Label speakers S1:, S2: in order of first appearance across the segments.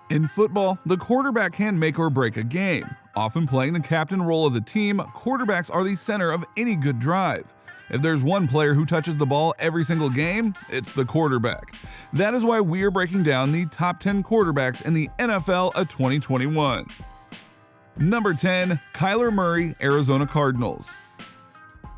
S1: In football, the quarterback can make or break a game. Often playing the captain role of the team, quarterbacks are the center of any good drive. If there's one player who touches the ball every single game, it's the quarterback. That is why we are breaking down the top 10 quarterbacks in the NFL of 2021. Number 10, Kyler Murray, Arizona Cardinals.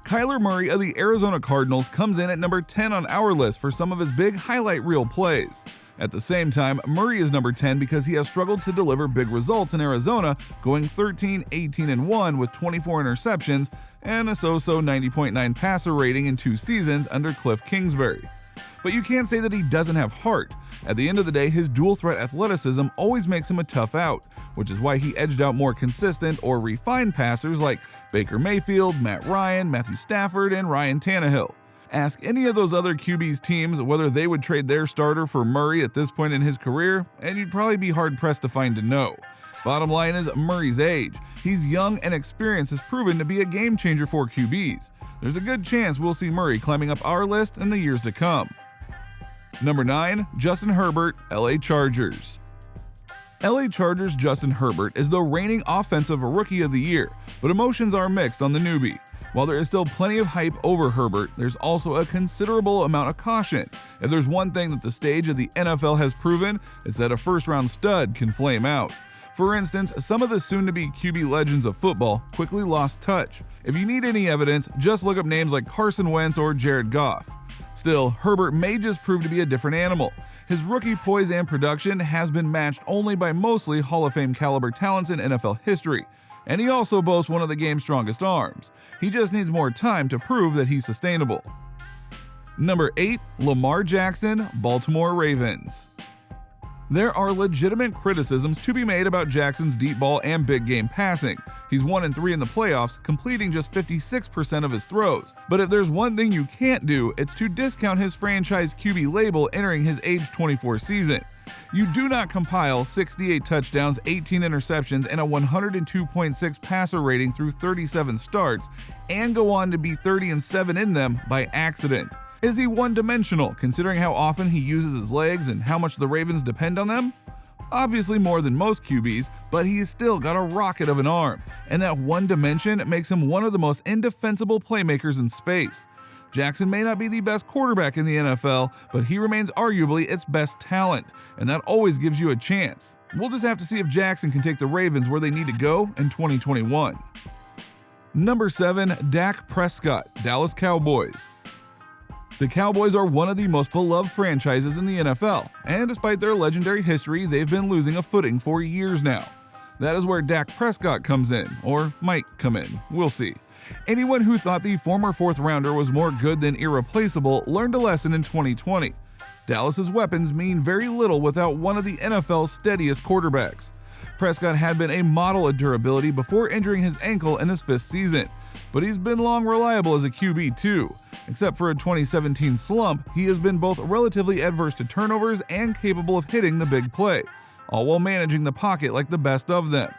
S1: Kyler Murray of the Arizona Cardinals comes in at number 10 on our list for some of his big highlight reel plays. At the same time, Murray is number 10 because he has struggled to deliver big results in Arizona, going 13, 18-1 with 24 interceptions and a so-so 90.9 passer rating in 2 seasons under Cliff Kingsbury. But you can't say that he doesn't have heart. At the end of the day, his dual-threat athleticism always makes him a tough out, which is why he edged out more consistent or refined passers like Baker Mayfield, Matt Ryan, Matthew Stafford, and Ryan Tannehill. Ask any of those other QB's teams whether they would trade their starter for Murray at this point in his career, and you'd probably be hard-pressed to find a no. Bottom line is Murray's age. He's young and experience has proven to be a game changer for QBs. There's a good chance we'll see Murray climbing up our list in the years to come. Number 9, Justin Herbert, LA Chargers. LA Chargers Justin Herbert is the reigning offensive Rookie of the Year, but emotions are mixed on the newbie. While there is still plenty of hype over Herbert, there's also a considerable amount of caution. If there's one thing that the stage of the NFL has proven, it's that a first-round stud can flame out. For instance, some of the soon-to-be QB legends of football quickly lost touch. If you need any evidence, just look up names like Carson Wentz or Jared Goff. Still, Herbert may just prove to be a different animal. His rookie poise and production has been matched only by mostly Hall of Fame caliber talents in NFL history. And he also boasts one of the game's strongest arms. He just needs more time to prove that he's sustainable. Number 8, Lamar Jackson, Baltimore Ravens. There are legitimate criticisms to be made about Jackson's deep ball and big game passing. He's 1-3 in the playoffs, completing just 56% of his throws. But if there's one thing you can't do, it's to discount his franchise QB label entering his age 24 season. You do not compile 68 touchdowns, 18 interceptions, and a 102.6 passer rating through 37 starts, and go on to be 30-7 in them by accident. Is he one-dimensional, considering how often he uses his legs and how much the Ravens depend on them? Obviously more than most QBs, but he's still got a rocket of an arm, and that one dimension makes him one of the most indefensible playmakers in space. Jackson may not be the best quarterback in the NFL, but he remains arguably its best talent, and that always gives you a chance. We'll just have to see if Jackson can take the Ravens where they need to go in 2021. Number 7, Dak Prescott, Dallas Cowboys. The Cowboys are one of the most beloved franchises in the NFL, and despite their legendary history, they've been losing a footing for years now. That is where Dak Prescott comes in, or might come in, we'll see. Anyone who thought the former 4th rounder was more good than irreplaceable learned a lesson in 2020. Dallas's weapons mean very little without one of the NFL's steadiest quarterbacks. Prescott had been a model of durability before injuring his ankle in his 5th season, but he's been long reliable as a QB too. Except for a 2017 slump, he has been both relatively adverse to turnovers and capable of hitting the big play, all while managing the pocket like the best of them.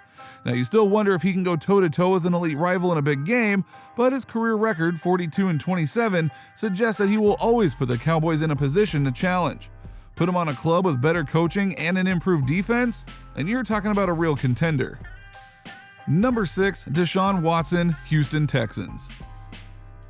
S1: Now you still wonder if he can go toe-to-toe with an elite rival in a big game, but his career record, 42-27, suggests that he will always put the Cowboys in a position to challenge. Put him on a club with better coaching and an improved defense, and you're talking about a real contender. Number 6, Deshaun Watson, Houston Texans.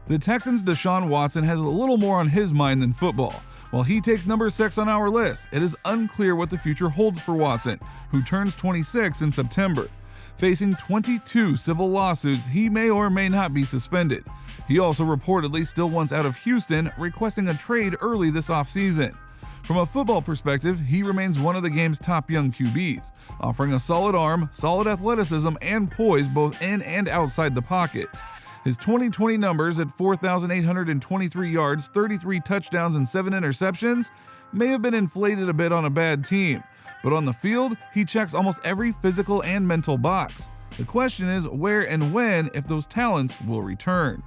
S1: The Texans' Deshaun Watson has a little more on his mind than football. While he takes number 6 on our list, it is unclear what the future holds for Watson, who turns 26 in September. Facing 22 civil lawsuits, he may or may not be suspended. He also reportedly still wants out of Houston, requesting a trade early this offseason. From a football perspective, he remains one of the game's top young QBs, offering a solid arm, solid athleticism, and poise both in and outside the pocket. His 2020 numbers at 4,823 yards, 33 touchdowns, and 7 interceptions may have been inflated a bit on a bad team, but on the field, he checks almost every physical and mental box. The question is where and when, if those talents will return.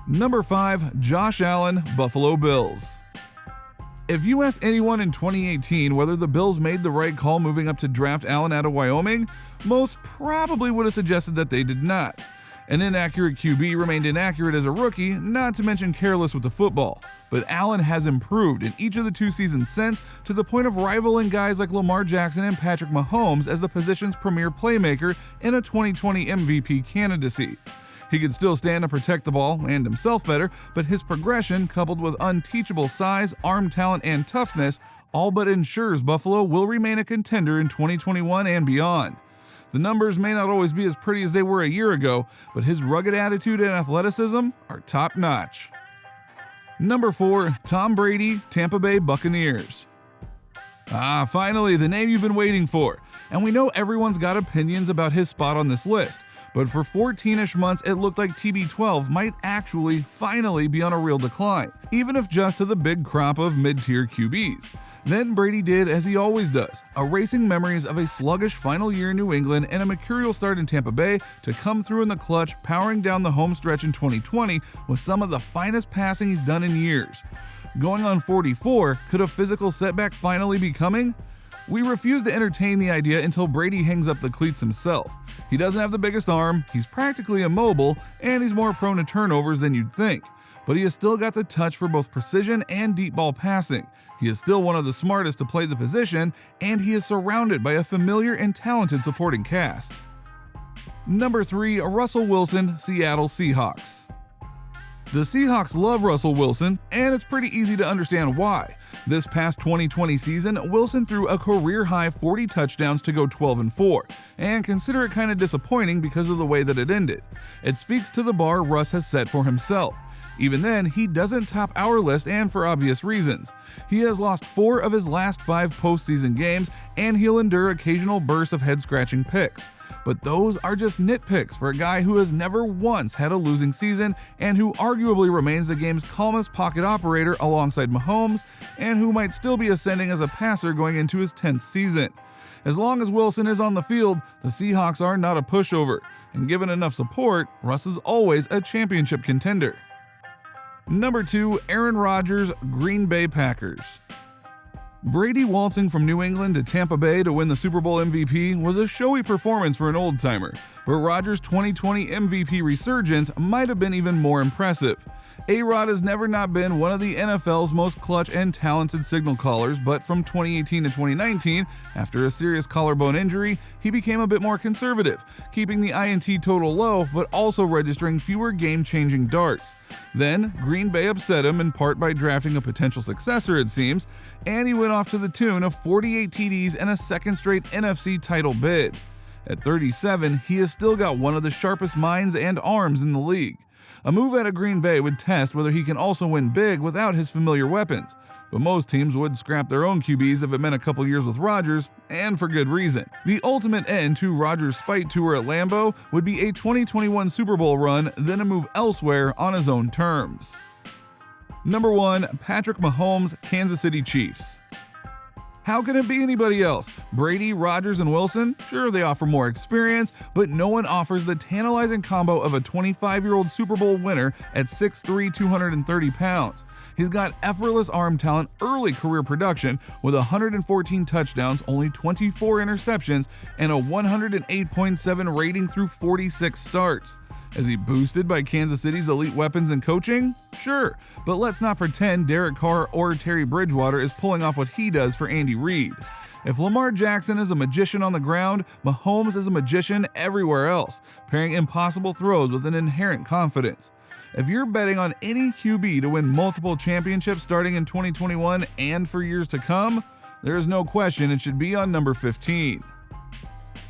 S1: Number 5, Josh Allen, Buffalo Bills. If you ask anyone in 2018 whether the Bills made the right call moving up to draft Allen out of Wyoming, most probably would have suggested that they did not. An inaccurate QB remained inaccurate as a rookie, not to mention careless with the football. But Allen has improved in each of the 2 seasons since, to the point of rivaling guys like Lamar Jackson and Patrick Mahomes as the position's premier playmaker in a 2020 MVP candidacy. He could still stand to protect the ball and himself better, but his progression, coupled with unteachable size, arm talent, and toughness, all but ensures Buffalo will remain a contender in 2021 and beyond. The numbers may not always be as pretty as they were a year ago, but his rugged attitude and athleticism are top-notch. Number 4, Tom Brady, Tampa Bay Buccaneers. Finally, the name you've been waiting for. And we know everyone's got opinions about his spot on this list, but for 14-ish months it looked like TB12 might actually finally be on a real decline, even if just to the big crop of mid-tier QBs. Then Brady did as he always does, erasing memories of a sluggish final year in New England and a mercurial start in Tampa Bay to come through in the clutch, powering down the home stretch in 2020 with some of the finest passing he's done in years. Going on 44, could a physical setback finally be coming? We refuse to entertain the idea until Brady hangs up the cleats himself. He doesn't have the biggest arm, he's practically immobile, and he's more prone to turnovers than you'd think. But he has still got the touch for both precision and deep ball passing. He is still one of the smartest to play the position, and he is surrounded by a familiar and talented supporting cast. Number 3, Russell Wilson, Seattle Seahawks. The Seahawks love Russell Wilson, and it's pretty easy to understand why. This past 2020 season, Wilson threw a career-high 40 touchdowns to go 12-4, and consider it kinda disappointing because of the way that it ended. It speaks to the bar Russ has set for himself. Even then, he doesn't top our list, and for obvious reasons. He has lost 4 of his last 5 postseason games, and he'll endure occasional bursts of head-scratching picks. But those are just nitpicks for a guy who has never once had a losing season and who arguably remains the game's calmest pocket operator alongside Mahomes, and who might still be ascending as a passer going into his 10th season. As long as Wilson is on the field, the Seahawks are not a pushover, and given enough support, Russ is always a championship contender. Number 2, Aaron Rodgers, Green Bay Packers. Brady waltzing from New England to Tampa Bay to win the Super Bowl MVP was a showy performance for an old-timer, but Rodgers' 2020 MVP resurgence might have been even more impressive. A-Rod has never not been one of the NFL's most clutch and talented signal callers, but from 2018 to 2019, after a serious collarbone injury, he became a bit more conservative, keeping the INT total low but also registering fewer game-changing darts. Then, Green Bay upset him in part by drafting a potential successor, it seems, and he went off to the tune of 48 TDs and a second straight NFC title bid. At 37, he has still got one of the sharpest minds and arms in the league. A move out of Green Bay would test whether he can also win big without his familiar weapons, but most teams would scrap their own QBs if it meant a couple years with Rodgers, and for good reason. The ultimate end to Rodgers' spite tour at Lambeau would be a 2021 Super Bowl run, then a move elsewhere on his own terms. Number 1, Patrick Mahomes, Kansas City Chiefs. How can it be anybody else? Brady, Rodgers, and Wilson? Sure, they offer more experience, but no one offers the tantalizing combo of a 25-year-old Super Bowl winner at 6'3", 230 pounds. He's got effortless arm talent, early career production, with 114 touchdowns, only 24 interceptions, and a 108.7 rating through 46 starts. Is he boosted by Kansas City's elite weapons and coaching? Sure, but let's not pretend Derek Carr or Terry Bridgewater is pulling off what he does for Andy Reid. If Lamar Jackson is a magician on the ground, Mahomes is a magician everywhere else, pairing impossible throws with an inherent confidence. If you're betting on any QB to win multiple championships starting in 2021 and for years to come, there is no question it should be on number 15.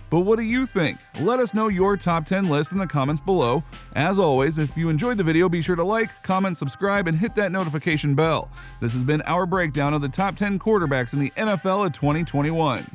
S1: But what do you think? Let us know your top 10 list in the comments below. As always, if you enjoyed the video, be sure to like, comment, subscribe, and hit that notification bell. This has been our breakdown of the top 10 quarterbacks in the NFL of 2021.